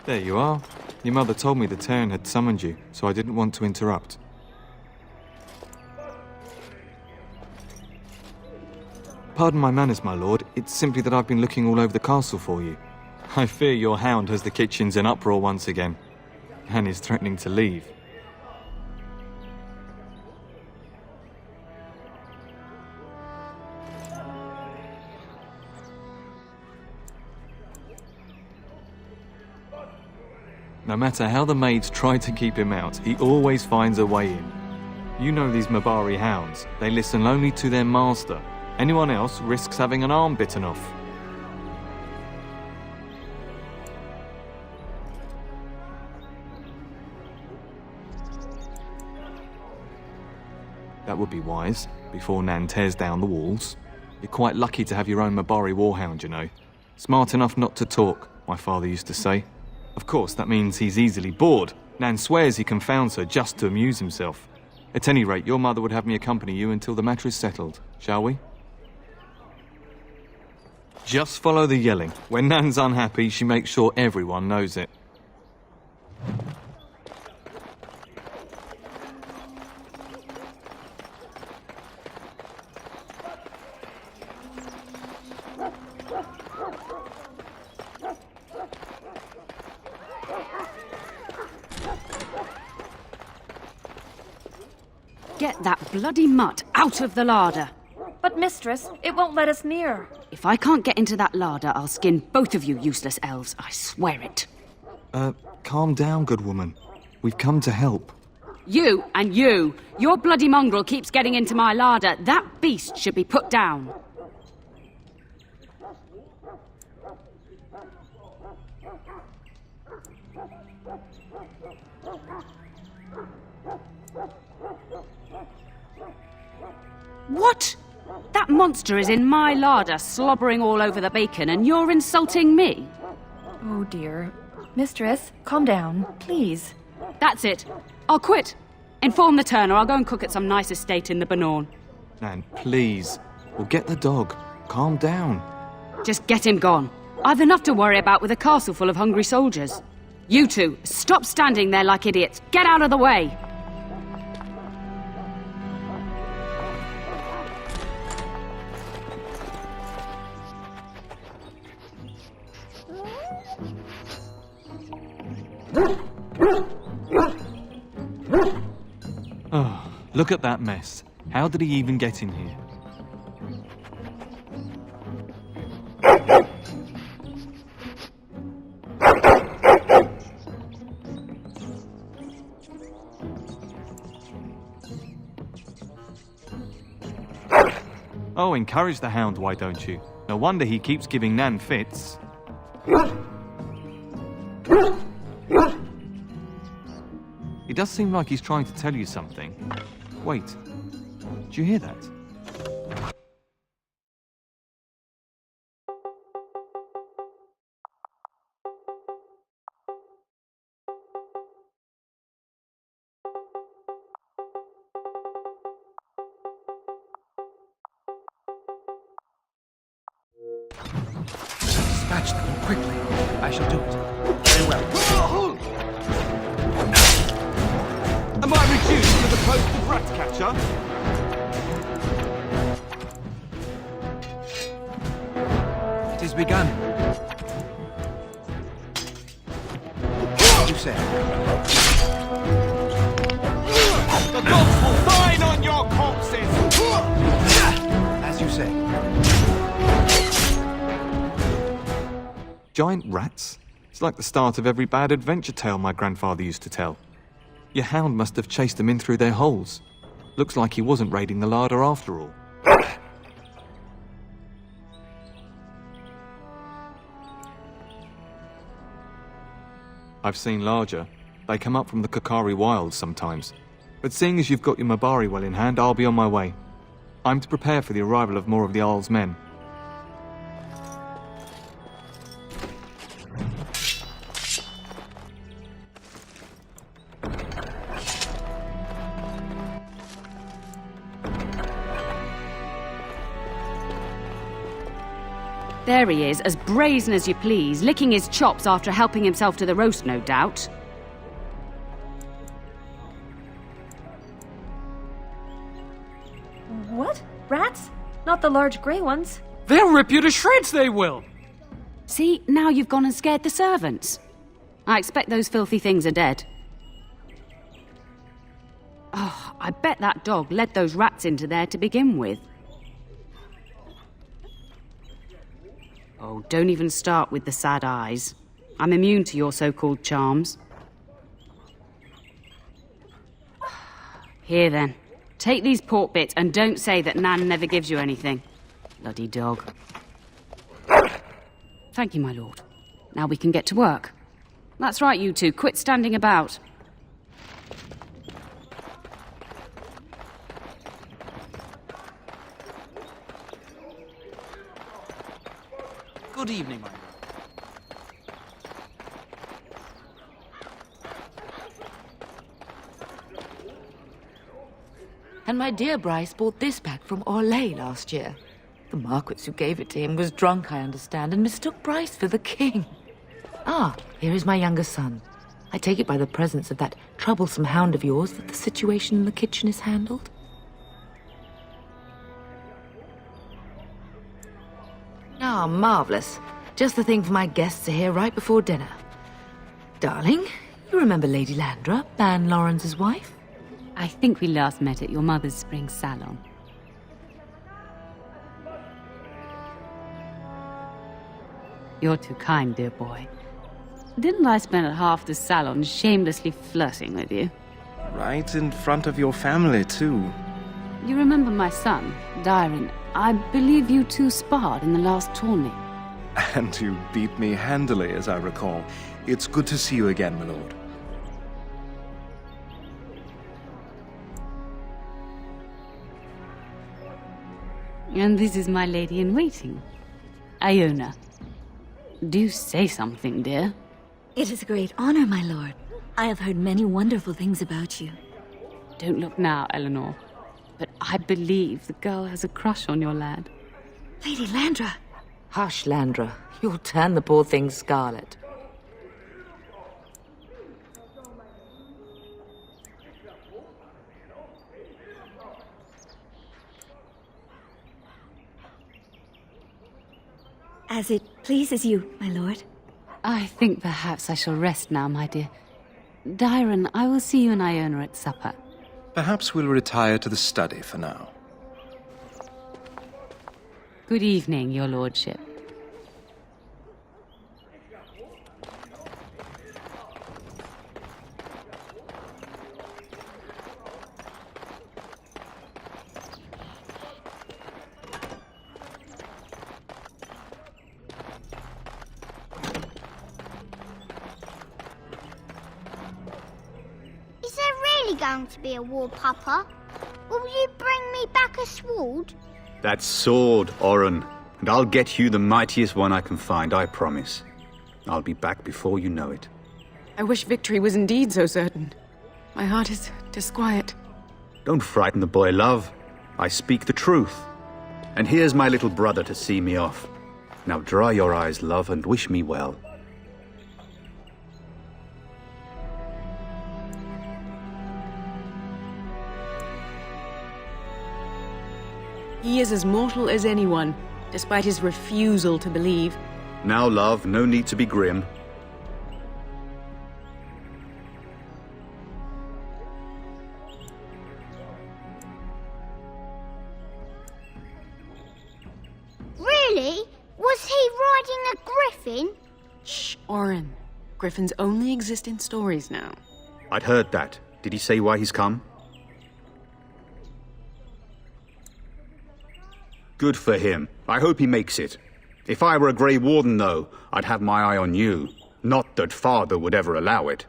There you are. Your mother told me the Terran had summoned you, so I didn't want to interrupt. Pardon my manners, my lord. It's simply that I've been looking all over the castle for you. I fear your hound has the kitchens in uproar once again, and is threatening to leave. No matter how the maids try to keep him out, he always finds a way in. You know these Mabari hounds. They listen only to their master. Anyone else risks having an arm bitten off. That would be wise, before Nan tears down the walls. You're quite lucky to have your own Mabari warhound, you know. Smart enough not to talk, my father used to say. Of course, that means he's easily bored. Nan swears he confounds her just to amuse himself. At any rate, your mother would have me accompany you until the matter is settled, shall we? Just follow the yelling. When Nan's unhappy, she makes sure everyone knows it. Get that bloody mutt out of the larder. But mistress, it won't let us near. If I can't get into that larder, I'll skin both of you useless elves, I swear it. Calm down, good woman. We've come to help. You and you! Your bloody mongrel keeps getting into my larder. That beast should be put down. What? That monster is in my larder, slobbering all over the bacon, and you're insulting me? Oh dear. Mistress, calm down, please. That's it. I'll quit. Inform the turner. I'll go and cook at some nice estate in the Banorn. Nan, please. We'll get the dog. Calm down. Just get him gone. I've enough to worry about with a castle full of hungry soldiers. You two, stop standing there like idiots. Get out of the way. Oh, look at that mess. How did he even get in here? Oh, encourage the hound, why don't you? No wonder he keeps giving Nan fits. He does seem like he's trying to tell you something. Wait, did you hear that? Dispatch them quickly. I shall do it. Very well. Am I reduced to the post of rat catcher? It is begun. What do you say? The gods will dine on your corpses! As you say. Giant rats? It's like the start of every bad adventure tale my grandfather used to tell. Your hound must have chased them in through their holes. Looks like he wasn't raiding the larder after all. I've seen larger. They come up from the Kakari wilds sometimes. But seeing as you've got your Mabari well in hand, I'll be on my way. I'm to prepare for the arrival of more of the Jarl's men. There he is, as brazen as you please, licking his chops after helping himself to the roast, no doubt. What? Rats? Not the large grey ones. They'll rip you to shreds, they will! See, now you've gone and scared the servants. I expect those filthy things are dead. Oh, I bet that dog led those rats into there to begin with. Oh, don't even start with the sad eyes. I'm immune to your so-called charms. Here then, take these pork bits and don't say that Nan never gives you anything. Bloody dog. Thank you, my lord. Now we can get to work. That's right, you two. Quit standing about. Good evening, my lord. And my dear Bryce bought this back from Orlais last year. The Marquis who gave it to him was drunk, I understand, and mistook Bryce for the king. Ah, here is my younger son. I take it by the presence of that troublesome hound of yours that the situation in the kitchen is handled. Ah, marvelous. Just the thing for my guests to hear right before dinner. Darling, you remember Lady Landra, Ban Lawrence's wife? I think we last met at your mother's spring salon. You're too kind, dear boy. Didn't I spend half the salon shamelessly flirting with you? Right in front of your family, too. You remember my son, Dyron. I believe you two sparred in the last tourney. And you beat me handily, as I recall. It's good to see you again, my lord. And this is my lady-in-waiting, Iona. Do say something, dear. It is a great honor, my lord. I have heard many wonderful things about you. Don't look now, Eleanor. But I believe the girl has a crush on your lad. Lady Landra! Hush, Landra. You'll turn the poor thing scarlet. As it pleases you, my lord. I think perhaps I shall rest now, my dear. Dyron, I will see you and Iona at supper. Perhaps we'll retire to the study for now. Good evening, your lordship. Is there really going to be a war, Papa? Will you bring me back a sword? That sword, Oren, and I'll get you the mightiest one I can find, I promise. I'll be back before you know it. I wish victory was indeed so certain. My heart is disquiet. Don't frighten the boy, love. I speak the truth. And here's my little brother to see me off. Now dry your eyes, love, and wish me well. He is as mortal as anyone, despite his refusal to believe. Now, love, no need to be grim. Really? Was he riding a griffin? Shh, Oren. Griffins only exist in stories now. I'd heard that. Did he say why he's come? Good for him. I hope he makes it. If I were a Grey Warden, though, I'd have my eye on you. Not that Father would ever allow it.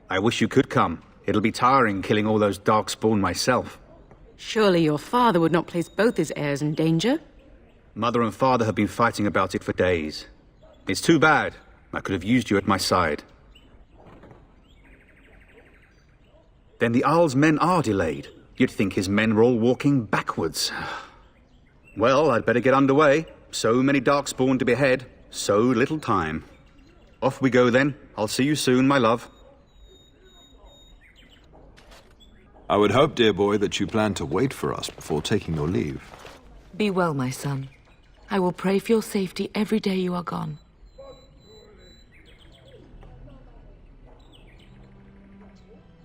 I wish you could come. It'll be tiring killing all those darkspawn myself. Surely your father would not place both his heirs in danger? Mother and Father have been fighting about it for days. It's too bad. I could have used you at my side. Then the Isle's men are delayed. You'd think his men were all walking backwards. Well, I'd better get underway. So many darkspawn to behead, so little time. Off we go then. I'll see you soon, my love. I would hope, dear boy, that you plan to wait for us before taking your leave. Be well, my son. I will pray for your safety every day you are gone.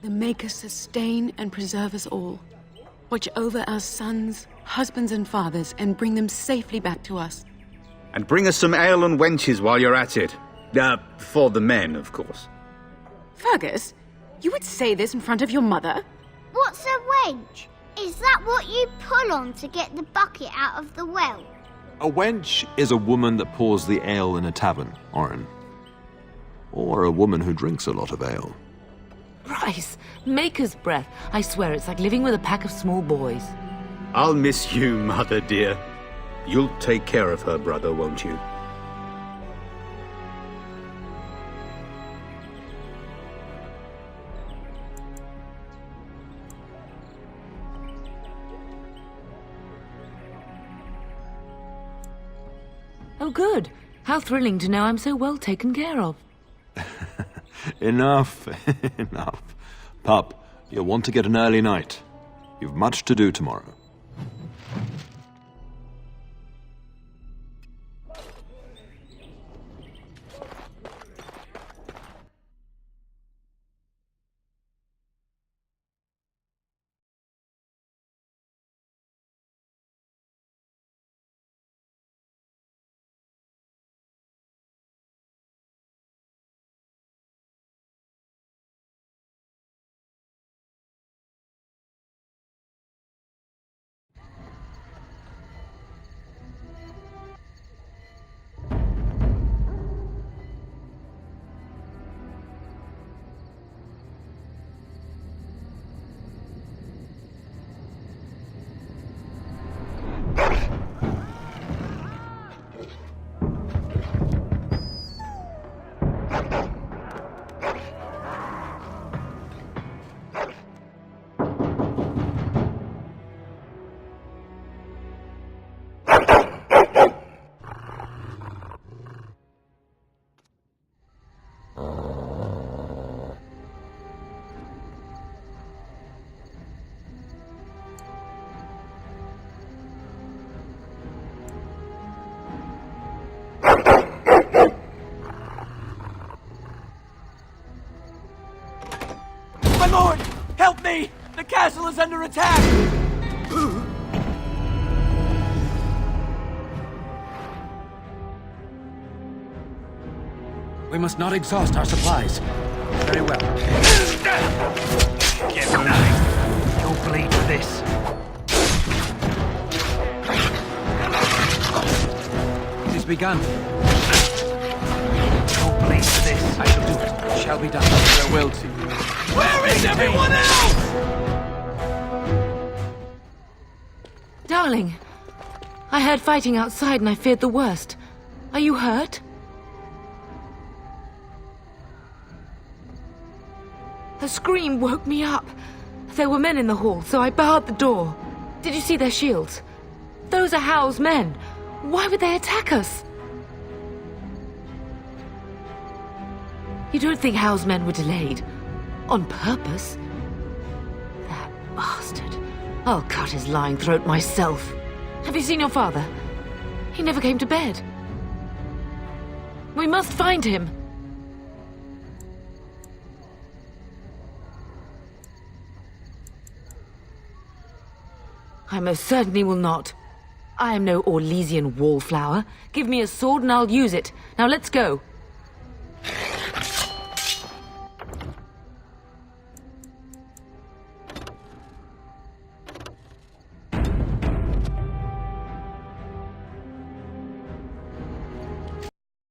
The Maker sustain and preserve us all. Watch over our sons, husbands and fathers, and bring them safely back to us. And bring us some ale and wenches while you're at it. For the men, of course. Fergus, you would say this in front of your mother? What's a wench? Is that what you pull on to get the bucket out of the well? A wench is a woman that pours the ale in a tavern, Oren. Or a woman who drinks a lot of ale. Bryce, Maker's breath. I swear it's like living with a pack of small boys. I'll miss you, mother dear. You'll take care of her, brother, won't you? Oh, good. How thrilling to know I'm so well taken care of. Enough, enough. Pup, you'll want to get an early night. You've much to do tomorrow. My lord! Help me! The castle is under attack! We must not exhaust our supplies. Very well. Get knife. You'll bleed for this. It is begun. You'll bleed for this. I shall do it. It shall be done. Farewell to you. Where is everyone else? Darling, I heard fighting outside and I feared the worst. Are you hurt? The scream woke me up. There were men in the hall, so I barred the door. Did you see their shields? Those are Howe's men. Why would they attack us? You don't think Howe's men were delayed? On purpose? That bastard. I'll cut his lying throat myself. Have you seen your father? He never came to bed. We must find him. I most certainly will not. I am no Orlesian wallflower. Give me a sword and I'll use it. Now let's go.